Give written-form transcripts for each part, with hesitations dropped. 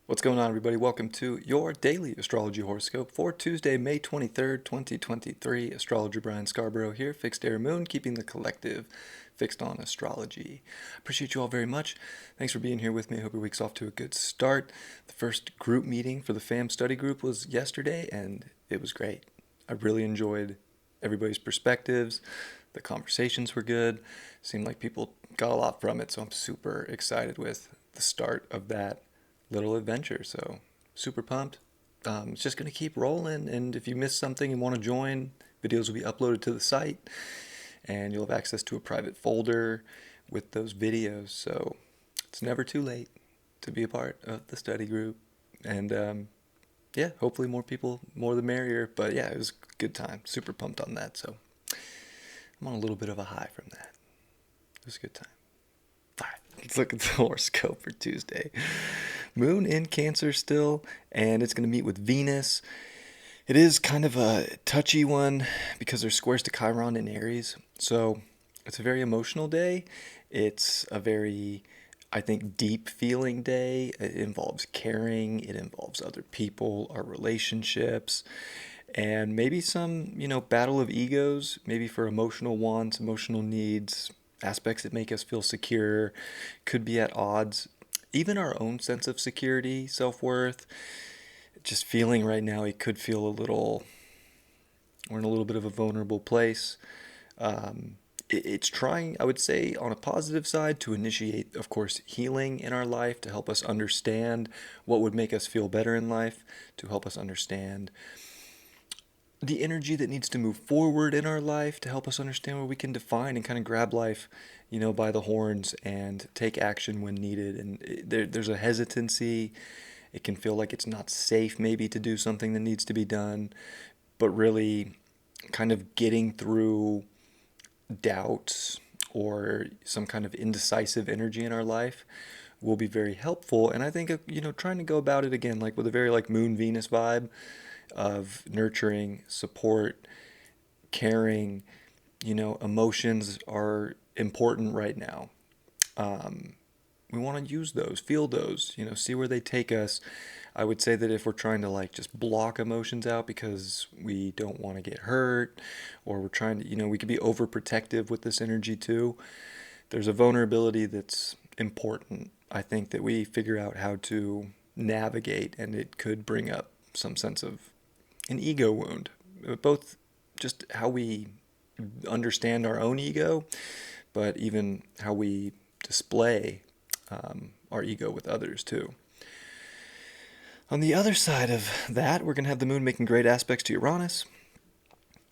What's going on, everybody? Welcome to your daily astrology horoscope for Tuesday, May 23rd, 2023. Astrologer Brian Scarborough here, fixed air moon, keeping the collective fixed on astrology. Appreciate you all very much. Thanks for being here with me. I hope your week's off to a good start. The first group meeting for the FAM study group was yesterday, and it was great. I really enjoyed everybody's perspectives. The conversations were good. Seemed like people got a lot from it, so I'm super excited with the start of that little adventure. So super pumped. It's just going to keep rolling. And if you missed something and want to join, videos will be uploaded to the site and you'll have access to a private folder with those videos. So it's never too late to be a part of the study group. And yeah, hopefully more people, more the merrier. But yeah, it was a good time. Super pumped on that. So I'm on a little bit of a high from that. It was a good time. All right, let's look at the horoscope for Tuesday. Moon in Cancer still, and it's going to meet with Venus. It is kind of a touchy one because there's squares to Chiron in Aries. So it's a very emotional day. It's a very, I think, deep feeling day. It involves caring, it involves other people, our relationships, and maybe some, battle of egos, maybe for emotional wants, emotional needs, aspects that make us feel secure, could be at odds. Even our own sense of security, self worth, just feeling right now, it could feel we're in a little bit of a vulnerable place. It's trying, I would say, on a positive side, to initiate, of course, healing in our life, to help us understand what would make us feel better in life, to help us understand the energy that needs to move forward in our life, to help us understand where we can define and kind of grab life, by the horns and take action when needed. And there's a hesitancy. It can feel like it's not safe maybe to do something that needs to be done, but really kind of getting through doubts or some kind of indecisive energy in our life will be very helpful. And I think, trying to go about it again, like with a very like Moon Venus vibe of nurturing, support, caring, emotions are important right now. We want to use those, feel those, see where they take us. I would say that if we're trying to like just block emotions out because we don't want to get hurt, or we're trying to, we could be overprotective with this energy too. There's a vulnerability that's important. I think that we figure out how to navigate, and it could bring up some sense of an ego wound, both just how we understand our own ego, but even how we display our ego with others too. On the other side of that, we're going to have the moon making great aspects to Uranus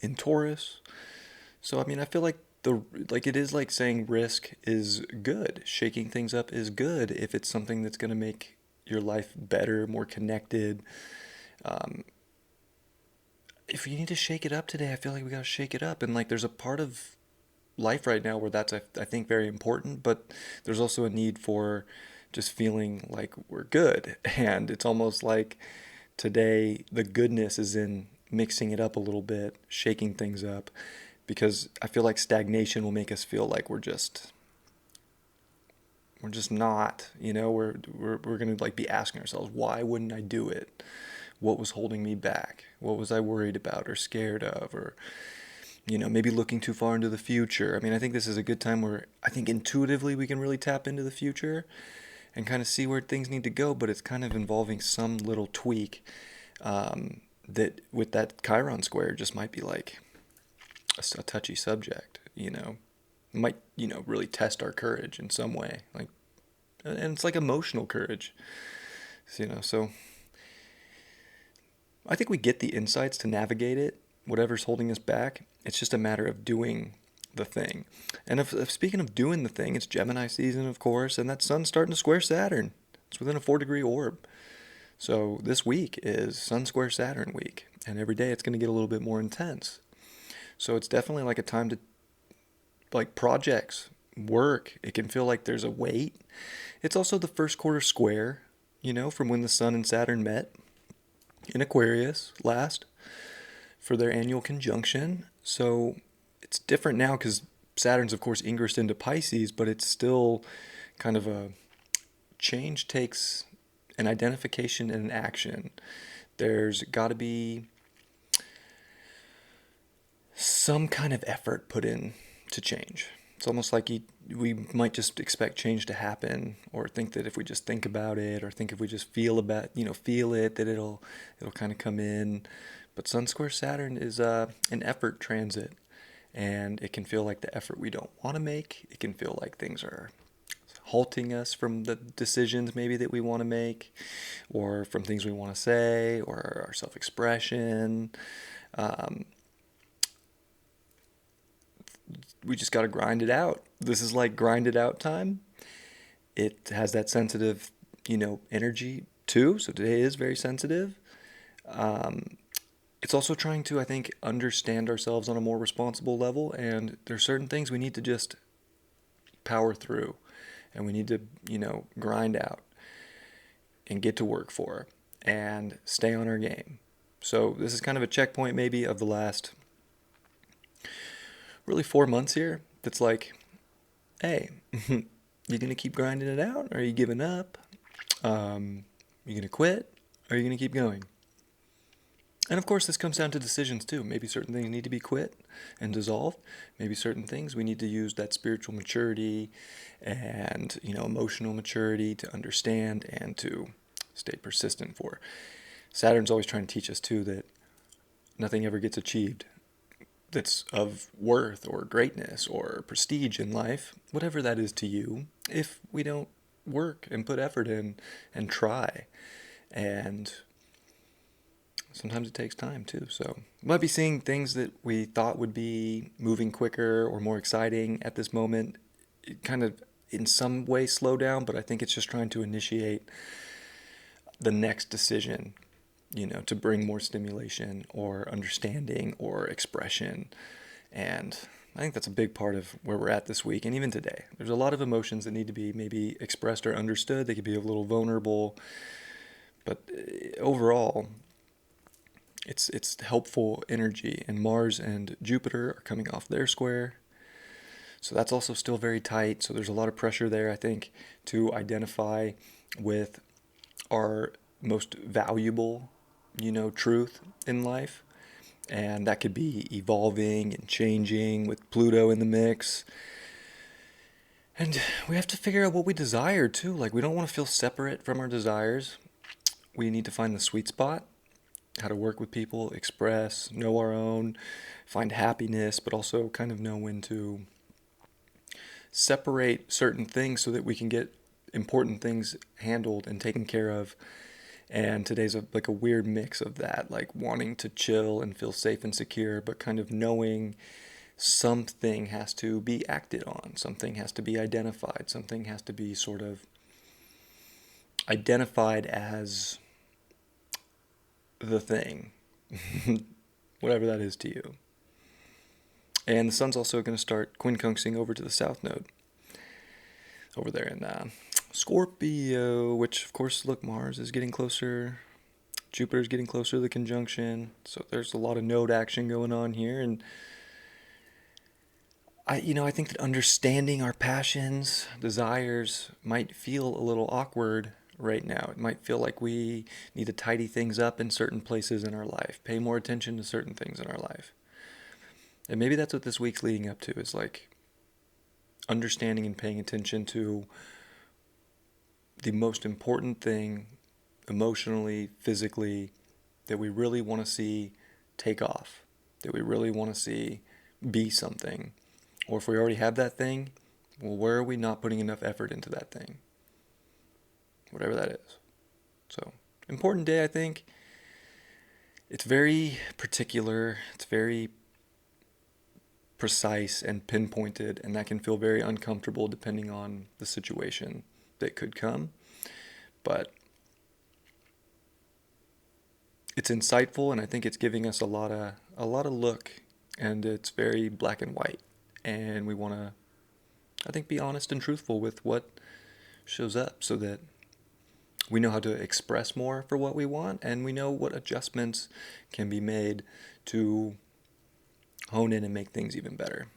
in Taurus. So, I feel like it is like saying risk is good. Shaking things up is good if it's something that's going to make your life better, more connected. Um, if you need to shake it up today, I feel like we got to shake it up. And like there's a part of life right now where that's, I think, very important, but there's also a need for just feeling like we're good. And it's almost like today the goodness is in mixing it up a little bit, shaking things up, because I feel like stagnation will make us feel like we're just not, we're going to like be asking ourselves, why wouldn't I do it? What was holding me back? What was I worried about or scared of, or maybe looking too far into the future. I think this is a good time where I think intuitively we can really tap into the future and kind of see where things need to go, but it's kind of involving some little tweak that with that Chiron square just might be like a touchy subject, might, really test our courage in some way. Like, and it's like emotional courage, so I think we get the insights to navigate it, whatever's holding us back. It's just a matter of doing the thing. And if speaking of doing the thing, it's Gemini season, of course, and that sun's starting to square Saturn. It's within a 4-degree orb. So this week is Sun square Saturn week, and every day it's going to get a little bit more intense. So it's definitely like a time to like projects, work. It can feel like there's a weight. It's also the first quarter square, from when the Sun and Saturn met in Aquarius last for their annual conjunction. So it's different now because Saturn's, of course, ingressed into Pisces, but it's still kind of a change takes an identification and an action. There's got to be some kind of effort put in to change. It's almost like we might just expect change to happen, or think that if we just think about it, or think if we just feel it, that it'll kind of come in. But Sun square Saturn is an effort transit, and it can feel like the effort we don't want to make. It can feel like things are halting us from the decisions maybe that we want to make, or from things we want to say, or our self-expression. We just got to grind it out. This is like grind it out time. It has that sensitive, energy too. So today is very sensitive. It's also trying to, I think, understand ourselves on a more responsible level. And there's certain things we need to just power through, and we need to, grind out and get to work for and stay on our game. So this is kind of a checkpoint maybe of the last really 4 months here. That's like, hey, you gonna keep grinding it out? Or are you giving up? You gonna quit? Or are you gonna keep going? And of course, this comes down to decisions too. Maybe certain things need to be quit and dissolved. Maybe certain things we need to use that spiritual maturity and, emotional maturity to understand and to stay persistent for. Saturn's always trying to teach us too that nothing ever gets achieved that's of worth or greatness or prestige in life, whatever that is to you, if we don't work and put effort in and try. And sometimes it takes time too. So we might be seeing things that we thought would be moving quicker or more exciting at this moment, it kind of in some way slow down, but I think it's just trying to initiate the next decision, to bring more stimulation or understanding or expression. And I think that's a big part of where we're at this week and even today. There's a lot of emotions that need to be maybe expressed or understood. They could be a little vulnerable, but overall, it's helpful energy. And Mars and Jupiter are coming off their square. So that's also still very tight. So there's a lot of pressure there, I think, to identify with our most valuable, truth in life. And that could be evolving and changing with Pluto in the mix. And we have to figure out what we desire too. Like, we don't want to feel separate from our desires. We need to find the sweet spot, how to work with people, express, know our own, find happiness, but also kind of know when to separate certain things so that we can get important things handled and taken care of. And today's like a weird mix of that, like wanting to chill and feel safe and secure, but kind of knowing something has to be acted on, something has to be identified, something has to be sort of identified as the thing, whatever that is to you. And the sun's also going to start quincunxing over to the south node, over there in Scorpio, which of course, look, Mars is getting closer, Jupiter's getting closer to the conjunction, so there's a lot of node action going on here. And I think that understanding our passions, desires might feel a little awkward right now. It might feel like we need to tidy things up in certain places in our life, pay more attention to certain things in our life. And maybe that's what this week's leading up to, is like understanding and paying attention to the most important thing emotionally, physically, that we really want to see take off, that we really want to see be something. Or if we already have that thing, well, where are we not putting enough effort into that thing? Whatever that is. So, important day, I think. It's very particular, it's very precise and pinpointed, and that can feel very uncomfortable depending on the situation that could come. But it's insightful, and I think it's giving us a lot of look, and it's very black and white. And we want to, I think, be honest and truthful with what shows up, so that we know how to express more for what we want, and we know what adjustments can be made to hone in and make things even better.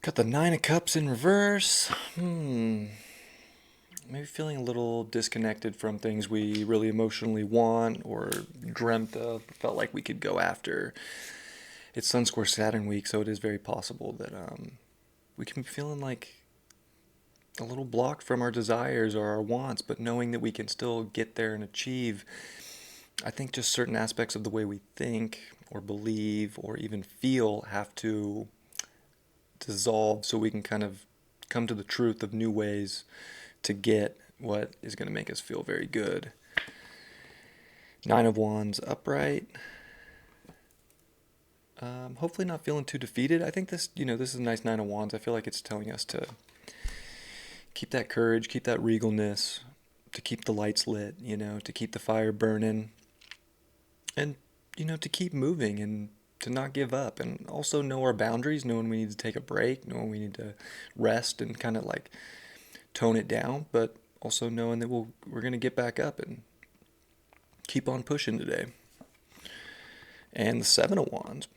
Got the Nine of Cups in reverse. Maybe feeling a little disconnected from things we really emotionally want or dreamt of, felt like we could go after. It's Sun Square Saturn week, so it is very possible that we can be feeling like a little blocked from our desires or our wants, but knowing that we can still get there and achieve. I think just certain aspects of the way we think or believe or even feel have to dissolve so we can kind of come to the truth of new ways to get what is going to make us feel very good. Nine of Wands upright. Hopefully not feeling too defeated. I think this is a nice Nine of Wands. I feel like it's telling us to keep that courage, keep that regalness, to keep the lights lit, to keep the fire burning, and, to keep moving and to not give up, and also know our boundaries, know when we need to take a break, know when we need to rest and kind of like tone it down, but also knowing that we're going to get back up and keep on pushing today. And the Seven of Wands.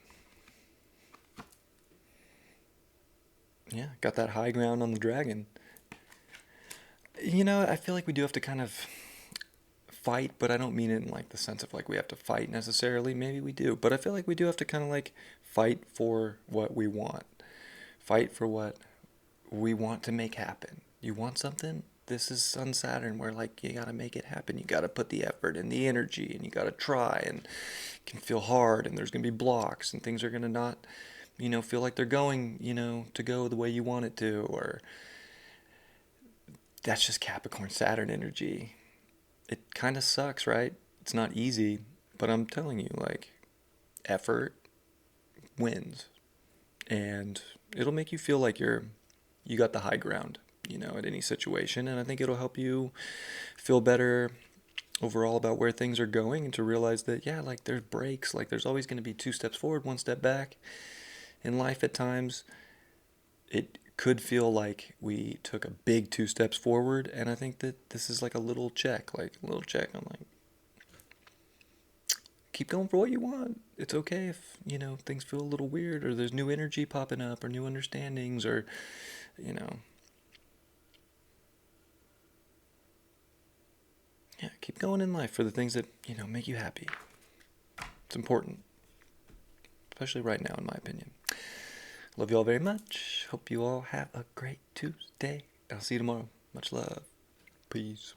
Yeah, got that high ground on the dragon. I feel like we do have to kind of fight, but I don't mean it in like the sense of like we have to fight necessarily. Maybe we do, but I feel like we do have to kind of like fight for what we want. Fight for what we want to make happen. You want something? This is Sun Saturn where like you gotta make it happen. You gotta put the effort and the energy and you gotta try, and it can feel hard and there's gonna be blocks and things are gonna not, feel like they're going, to go the way you want it to, or that's just Capricorn Saturn energy. It kind of sucks, right? It's not easy, but I'm telling you, like, effort wins, and it'll make you feel like you got the high ground, at any situation, and I think it'll help you feel better overall about where things are going, and to realize that, yeah, like there's breaks, like there's always going to be 2 steps forward, 1 step back in life. At times it could feel like we took a big 2 steps forward, and I think that this is like a little check. I'm like, keep going for what you want. It's okay if, things feel a little weird, or there's new energy popping up, or new understandings, or, yeah, keep going in life for the things that, make you happy. It's important, especially right now, in my opinion. Love you all very much. Hope you all have a great Tuesday. I'll see you tomorrow. Much love. Peace.